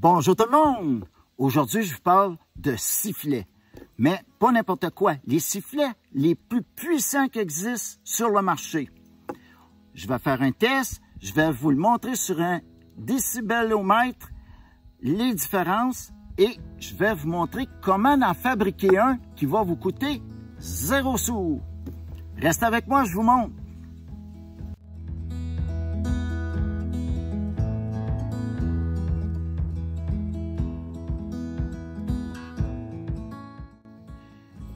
Bonjour tout le monde! Aujourd'hui, je vous parle de sifflets. Mais pas n'importe quoi. Les sifflets les plus puissants qui existent sur le marché. Je vais faire un test. Je vais vous le montrer sur un décibelomètre, les différences. Et je vais vous montrer comment en fabriquer un qui va vous coûter 0 sous. Restez avec moi, je vous montre.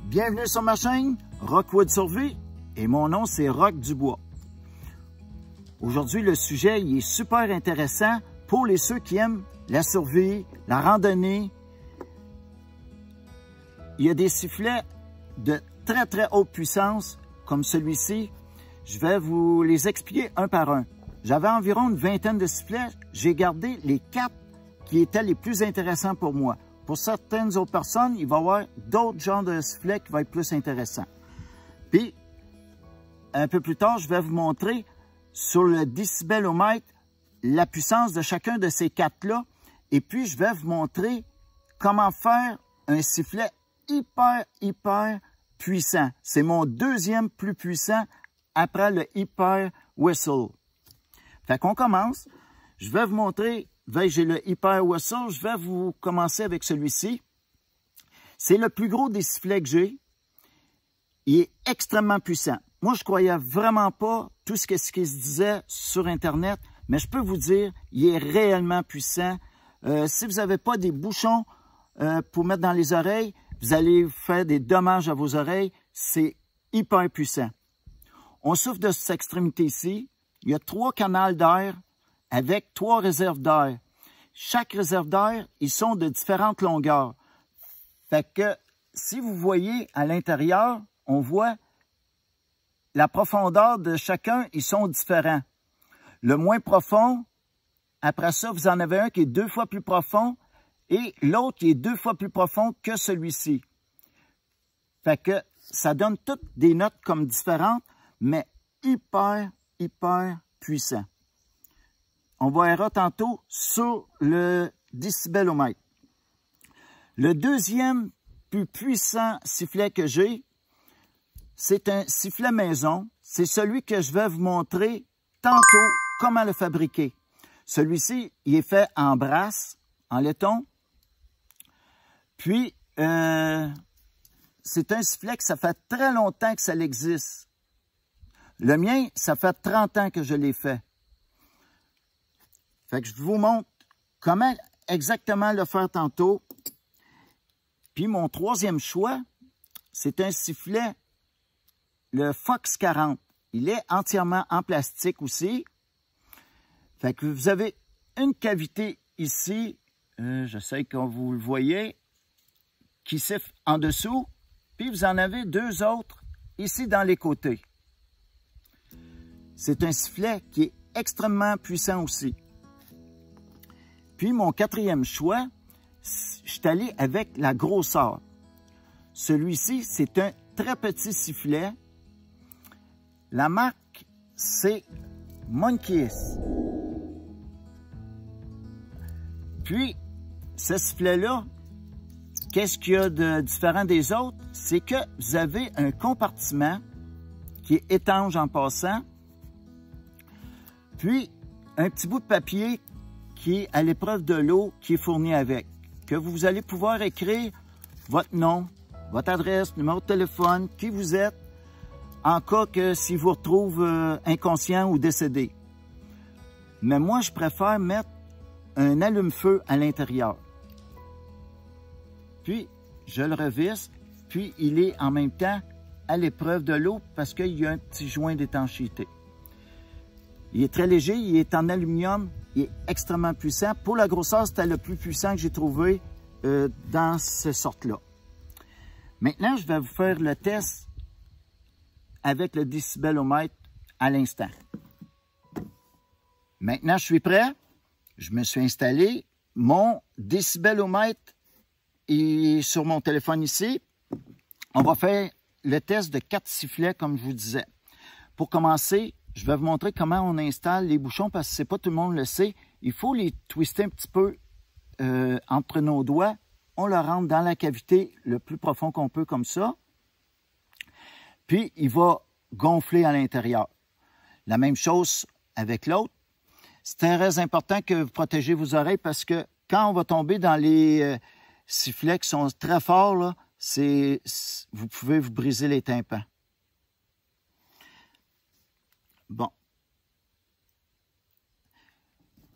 Bienvenue sur ma chaîne, Rockwood Survie, et mon nom c'est Rock Dubois. Aujourd'hui, le sujet il est super intéressant pour ceux qui aiment la survie, la randonnée. Il y a des sifflets de très haute puissance, comme celui-ci. Je vais vous les expliquer un par un. J'avais environ une vingtaine de sifflets. J'ai gardé les 4 qui étaient les plus intéressants pour moi. Pour certaines autres personnes, il va y avoir d'autres genres de sifflets qui vont être plus intéressants. Puis, un peu plus tard, je vais vous montrer sur le décibelomètre la puissance de chacun de ces 4-là. Et puis, je vais vous montrer comment faire un sifflet hyper puissant. C'est mon deuxième plus puissant après le Hyper Whistle. Fait qu'on commence. Je vais vous montrer. J'ai le Hyper Whistle. Je vais vous commencer avec celui-ci. C'est le plus gros des sifflets que j'ai. Il est extrêmement puissant. Moi, je croyais vraiment pas tout ce qui se disait sur Internet, mais je peux vous dire, il est réellement puissant. Si vous n'avez pas des bouchons pour mettre dans les oreilles, vous allez faire des dommages à vos oreilles. C'est hyper puissant. On souffle de cette extrémité ici. Il y a 3 canaux d'air avec 3 réserves d'air. Chaque réserve d'air, ils sont de différentes longueurs. Fait que si vous voyez à l'intérieur, on voit la profondeur de chacun, ils sont différents. Le moins profond, après ça, vous en avez un qui est 2 fois plus profond et l'autre qui est 2 fois plus profond que celui-ci. Fait que ça donne toutes des notes comme différentes, mais hyper puissant. On verra tantôt sur le décibelomètre. Le deuxième plus puissant sifflet que j'ai, c'est un sifflet maison. C'est celui que je vais vous montrer tantôt comment le fabriquer. Celui-ci, il est fait en brasse, en laiton. Puis, c'est un sifflet que ça fait très longtemps que ça existe. Le mien, ça fait 30 ans que je l'ai fait. Fait que je vous montre comment exactement le faire tantôt. Puis mon troisième choix, c'est un sifflet, le Fox 40. Il est entièrement en plastique aussi. Fait que vous avez une cavité ici, je sais que vous le voyez, qui siffle en dessous. Puis vous en avez 2 autres ici dans les côtés. C'est un sifflet qui est extrêmement puissant aussi. Puis mon 4e choix, je suis allé avec la grosseur. Celui-ci, c'est un très petit sifflet. La marque, c'est Monkeys. Puis, ce sifflet-là, qu'est-ce qu'il y a de différent des autres? C'est que vous avez un compartiment qui est étanche en passant. Puis, un petit bout de papier qui est à l'épreuve de l'eau qui est fourni avec. Que vous allez pouvoir écrire votre nom, votre adresse, numéro de téléphone, qui vous êtes, en cas que si vous retrouvez inconscient ou décédé. Mais moi, je préfère mettre un allume-feu à l'intérieur. Puis, je le revisse, puis il est en même temps à l'épreuve de l'eau parce qu'il y a un petit joint d'étanchéité. Il est très léger, il est en aluminium, il est extrêmement puissant. Pour la grosseur, c'était le plus puissant que j'ai trouvé dans cette sorte-là. Maintenant, je vais vous faire le test avec le décibelomètre à l'instant. Maintenant, je suis prêt. Je me suis installé. Mon décibelomètre est sur mon téléphone ici. On va faire le test de 4 sifflets, comme je vous disais. Pour commencer, je vais vous montrer comment on installe les bouchons parce que c'est pas tout le monde le sait. Il faut les twister un petit peu entre nos doigts, on le rentre dans la cavité le plus profond qu'on peut comme ça. Puis, il va gonfler à l'intérieur. La même chose avec l'autre. C'est très important que vous protégez vos oreilles parce que quand on va tomber dans les sifflets qui sont très forts, là, vous pouvez vous briser les tympans. Bon.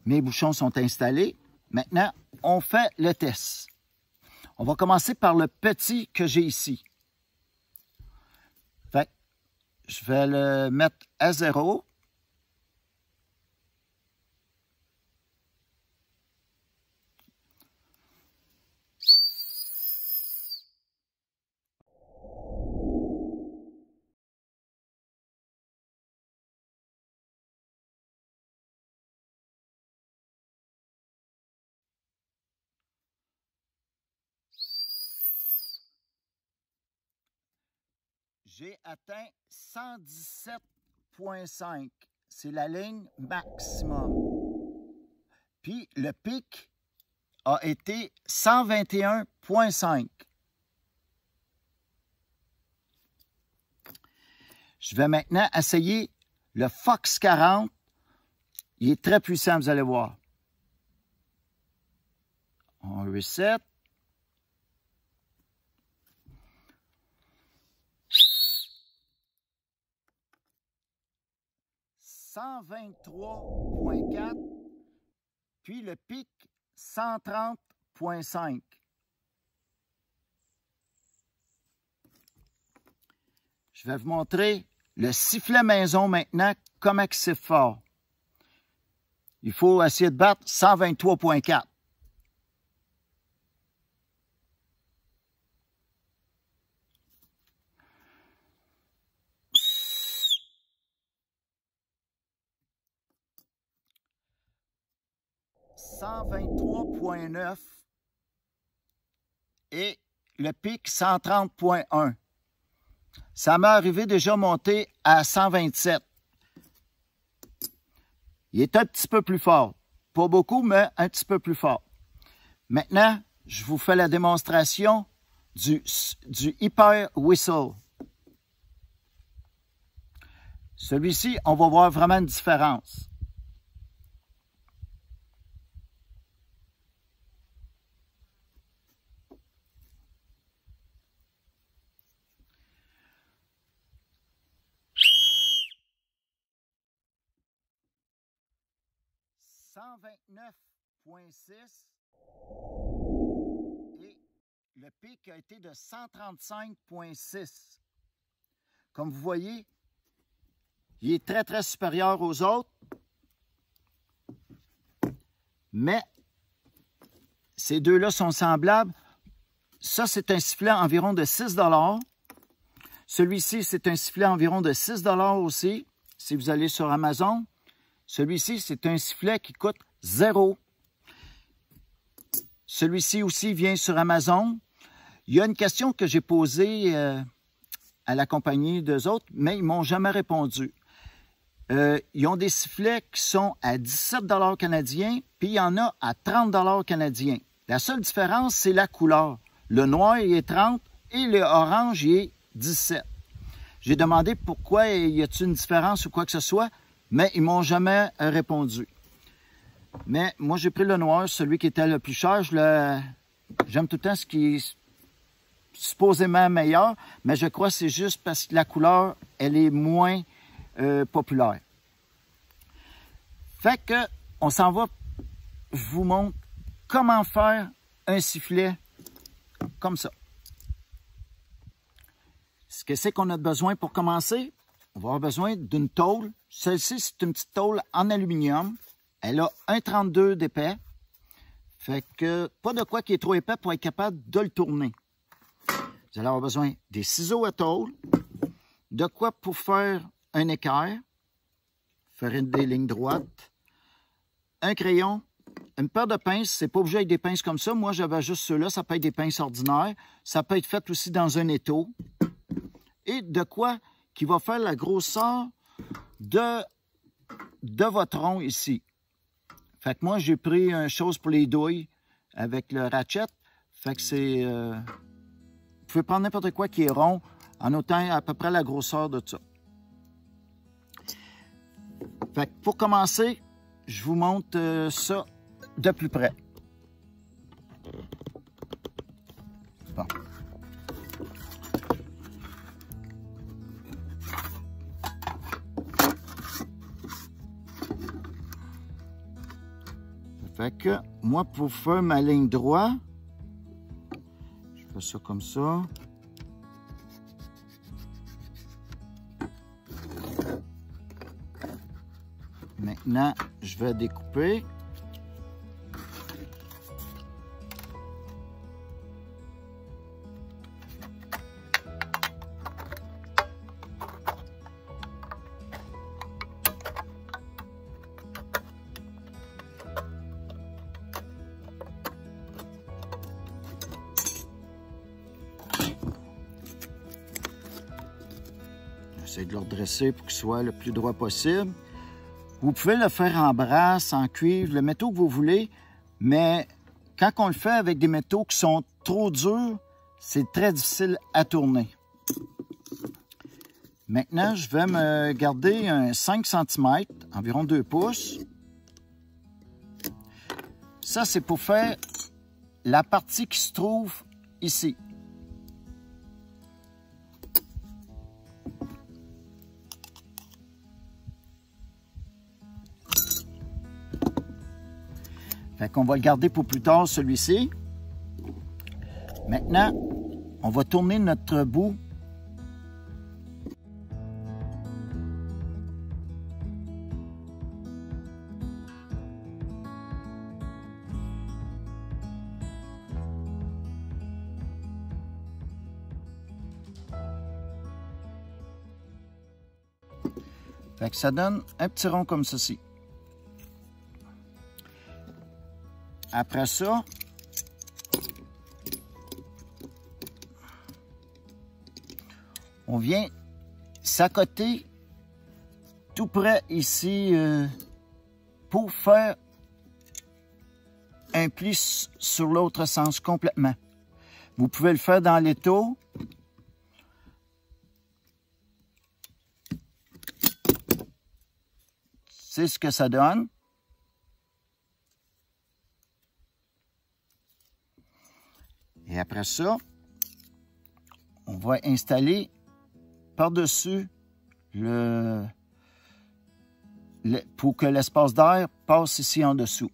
Mes bouchons sont installés. Maintenant, on fait le test. On va commencer par le petit que j'ai ici. Fait, je vais le mettre à 0. J'ai atteint 117,5. C'est la ligne maximum. Puis le pic a été 121,5. Je vais maintenant essayer le Fox 40. Il est très puissant, vous allez voir. On reset. 123,4, puis le pic 130,5. Je vais vous montrer le sifflet maison maintenant, comment c'est fort. Il faut essayer de battre 123,4. « 123,9 et le pic 130,1. Ça m'est arrivé déjà monter à 127. Il est un petit peu plus fort. Pas beaucoup, mais un petit peu plus fort. Maintenant, je vous fais la démonstration du Hyper Whistle. Celui-ci, on va voir vraiment une différence. « 129,6 et le pic a été de 135,6. Comme vous voyez, il est très, très supérieur aux autres. Mais ces deux-là sont semblables. Ça, c'est un sifflet environ de 6 $. Celui-ci, c'est un sifflet environ de 6 $ aussi, si vous allez sur Amazon. Celui-ci, c'est un sifflet qui coûte 0. Celui-ci aussi vient sur Amazon. Il y a une question que j'ai posée à la compagnie d'eux autres, mais ils ne m'ont jamais répondu. Ils ont des sifflets qui sont à 17 $ canadiens, puis il y en a à 30 $ canadiens. La seule différence, c'est la couleur. Le noir, il est 30 et le orange, il est 17. J'ai demandé pourquoi y a-t-il une différence ou quoi que ce soit, mais ils ne m'ont jamais répondu. Mais moi, j'ai pris le noir, celui qui était le plus cher. J'aime tout le temps ce qui est supposément meilleur, mais je crois que c'est juste parce que la couleur, elle est moins populaire. Fait que, on s'en va, je vous montre comment faire un sifflet comme ça. Ce que c'est qu'on a besoin pour commencer? On va avoir besoin d'une tôle. Celle-ci, c'est une petite tôle en aluminium. Elle a 1,32 d'épais. Fait que pas de quoi qui est trop épais pour être capable de le tourner. Vous allez avoir besoin des ciseaux à tôle, de quoi pour faire un équerre, faire des lignes droites, un crayon, une paire de pinces. C'est pas obligé avec des pinces comme ça. Moi, j'avais juste ceux-là. Ça peut être des pinces ordinaires. Ça peut être fait aussi dans un étau. Et de quoi qui va faire la grosseur de votre rond ici. Fait que moi, j'ai pris une chose pour les douilles, avec le ratchet. Fait que c'est... vous pouvez prendre n'importe quoi qui est rond en notant à peu près la grosseur de ça. Fait que pour commencer, je vous montre ça de plus près. Bon. Fait que moi, pour faire ma ligne droite, je fais ça comme ça. Maintenant, je vais découper. J'essaie de le redresser pour qu'il soit le plus droit possible. Vous pouvez le faire en brasse, en cuivre, le métaux que vous voulez, mais quand on le fait avec des métaux qui sont trop durs, c'est très difficile à tourner. Maintenant, je vais me garder un 5 cm, environ 2 pouces. Ça, c'est pour faire la partie qui se trouve ici. Fait qu'on va le garder pour plus tard, celui-ci. Maintenant, on va tourner notre bout. Fait que ça donne un petit rond comme ceci. Après ça, on vient s'accoter tout près ici pour faire un pli sur l'autre sens complètement. Vous pouvez le faire dans l'étau. C'est ce que ça donne. Et après ça, on va installer par-dessus pour que l'espace d'air passe ici en dessous.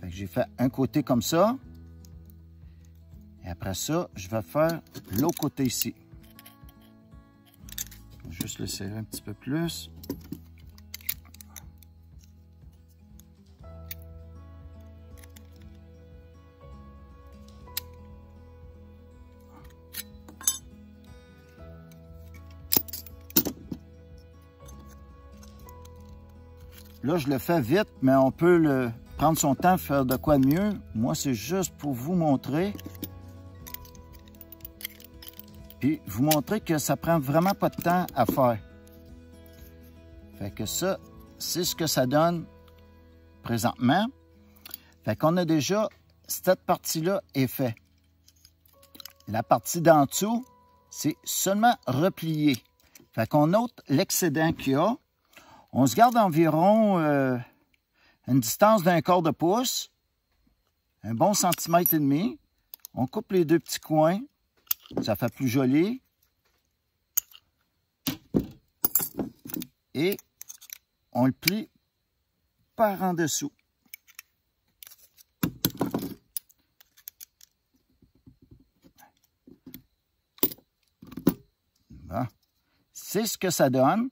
J'ai fait un côté comme ça. Et après ça, je vais faire l'autre côté ici. Je vais juste le serrer un petit peu plus. Là, je le fais vite, mais on peut prendre son temps, faire de quoi de mieux. Moi, c'est juste pour vous montrer. Puis vous montrer que ça prend vraiment pas de temps à faire. Fait que ça, c'est ce que ça donne présentement. Fait qu'on a déjà, cette partie-là est faite. La partie d'en dessous, c'est seulement replié. Fait qu'on ôte l'excédent qu'il y a. On se garde environ une distance d'1/4 de pouce, un bon centimètre et demi. On coupe les deux petits coins. Ça fait plus joli. Et on le plie par en dessous. Bon. C'est ce que ça donne.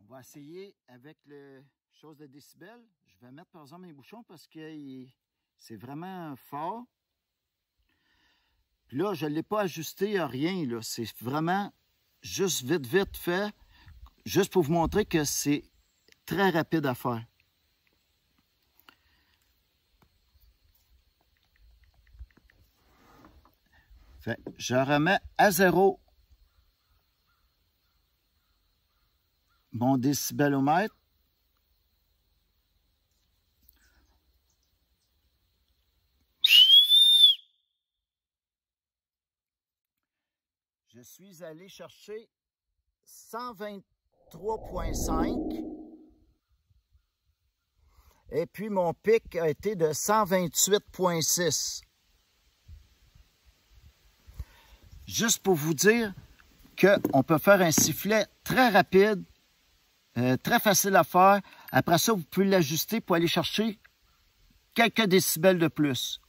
On va essayer avec le chose de décibels. Je vais mettre par exemple mes bouchons parce qu'il C'est vraiment fort. Puis là, je ne l'ai pas ajusté à rien, là. C'est vraiment juste vite fait, juste pour vous montrer que c'est très rapide à faire. Fait, je remets à 0 mon décibelomètre. Je suis allé chercher 123,5 et puis mon pic a été de 128,6. Juste pour vous dire qu'on peut faire un sifflet très rapide, très facile à faire. Après ça, vous pouvez l'ajuster pour aller chercher quelques décibels de plus.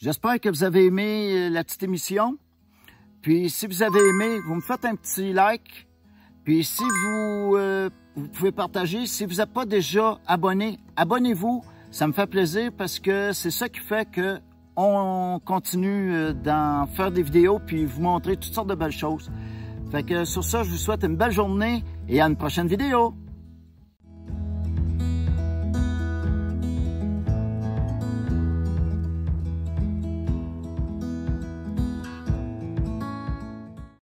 J'espère que vous avez aimé la petite émission. Puis si vous avez aimé, vous me faites un petit like. Puis si vous pouvez partager. Si vous n'êtes pas déjà abonné, abonnez-vous. Ça me fait plaisir parce que c'est ça qui fait que on continue d'en faire des vidéos puis vous montrer toutes sortes de belles choses. Fait que sur ça, je vous souhaite une belle journée et à une prochaine vidéo.